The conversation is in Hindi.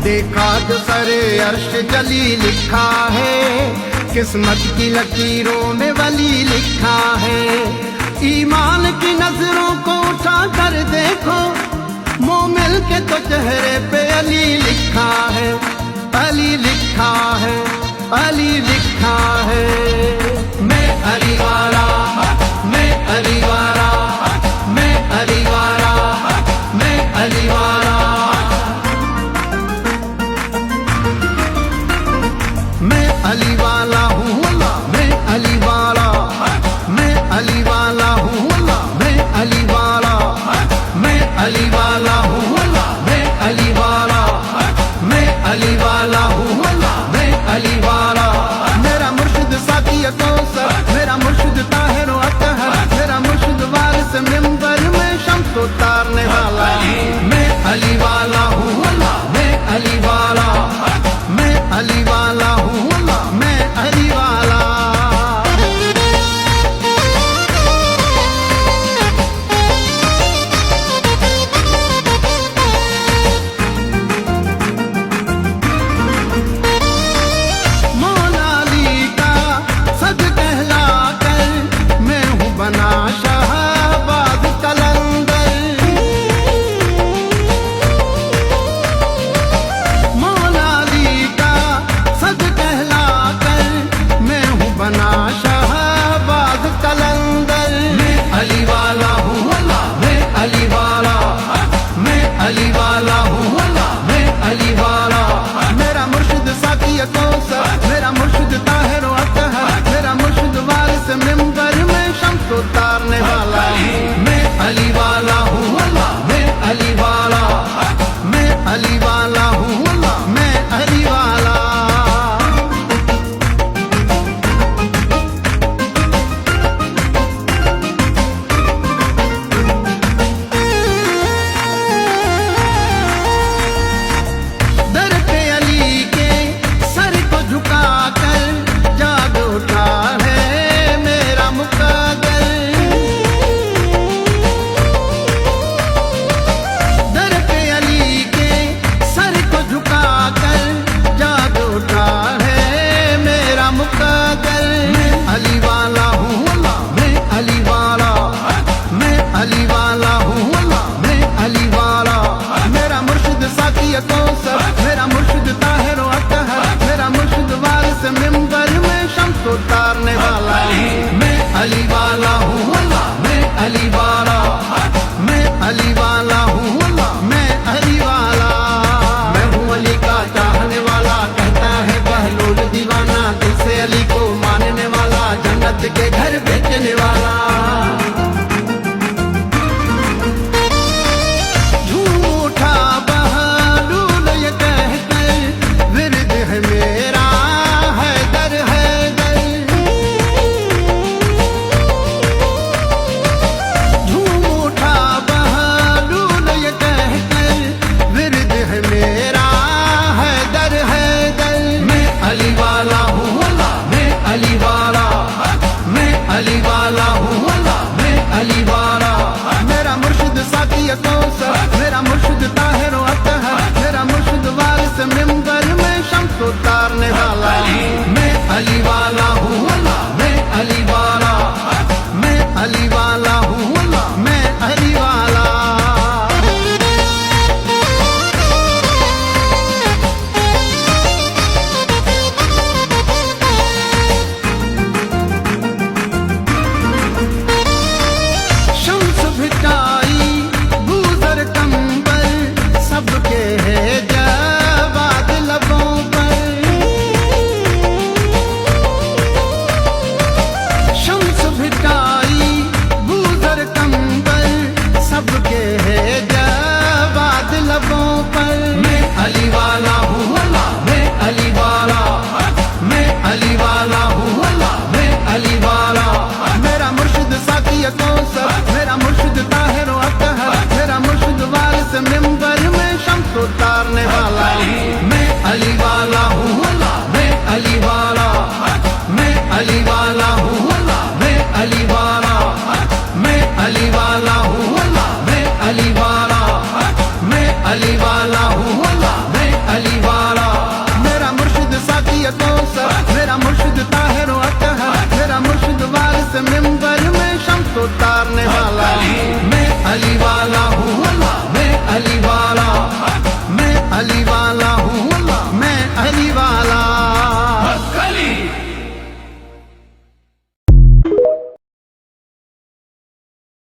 देखा जो सरे अर्श जली लिखा है, किस्मत की लकीरों में वली लिखा है। ईमान की नजरों को उठा कर देखो, मोमिन के तो चेहरे पे अली लिखा है, अली लिखा है, अली लिखा है। मैं अली वाला, मैं अली वाला, मैं अली वाला, मैं अली वाला। मैं अली वाला हूँ अल्लाह, मैं अली वाला, मैं अली वाला हूँ अल्लाह, मैं अली वाला, मैं अली वाला हूँ अल्लाह, मैं अली वाला, मैं अली वाला हूँ अल्लाह, मैं अली वाला। मेरा मुर्शिद साकी कौसर, मेरा मुर्शिद ताहिर अतहर, मेरा मुर्शिद वारिस मिंबर में शम्स उतारने वाला। मैं अली वाला हूँ अल्लाह, मैं अली वाला, मैं अली वाला हूँ अल्लाह, मैं अली वाला। अली वाला हूँ अल्लाह, मैं अली वाला। मेरा मुर्शिद साकी कौसर, मेरा मुर्शिद ताहिर अतहर, मेरा मुर्शिद वारिस मिंबर में शम्स उतारने वाला। मैं अली वाला हूँ अल्लाह, मैं अली वाला, मैं अली वाला हूँ अल्लाह, मैं अली वाला। मेरा मुर्शिद ताहिर अतहर, मेरा मुर्शिद वारिस मिंबर में शम्स उतारने वाला। मैं अली वाला हूँ अल्लाह, मैं अली वाला, मैं अली वाला हूँ अल्लाह, मैं अली वाला। मैं हूँ अली का चाहने वाला, कहता है बहलूल दीवाना, दिल से अली को मानने वाला, जन्नत के घर बेचने वाला। अली वाला हूँ अल्लाह, मैं अली वाला। मेरा मुर्शिद साकी कौसर, मेरा मुर्शिद ताहिर अतहर, मेरा मुर्शिद वारिस मिंबर में शम्स उतारने वाला। मैं अली वाला हूँ अल्लाह, मैं अली वाला, मैं अली वाला हूँ अल्लाह, मैं अली वाला। अली वाला हूँ अल्लाह, मैं अली वाला, मैं अली वाला हूँ अल्लाह, मैं अली वाला। मेरा मुर्शिद साकी कौसर, मेरा मुर्शिद ताहिर अतहर, मेरा मुर्शिद वारिस मिंबर में शम्स उतारने वाला। मैं अली वाला हूँ अल्लाह, मैं अली वाला, मैं अली वाला हूँ अल्लाह, मैं अली वाला, मैं अली वाला हूँ अल्लाह, मैं अली वाला, मैं अली वाला।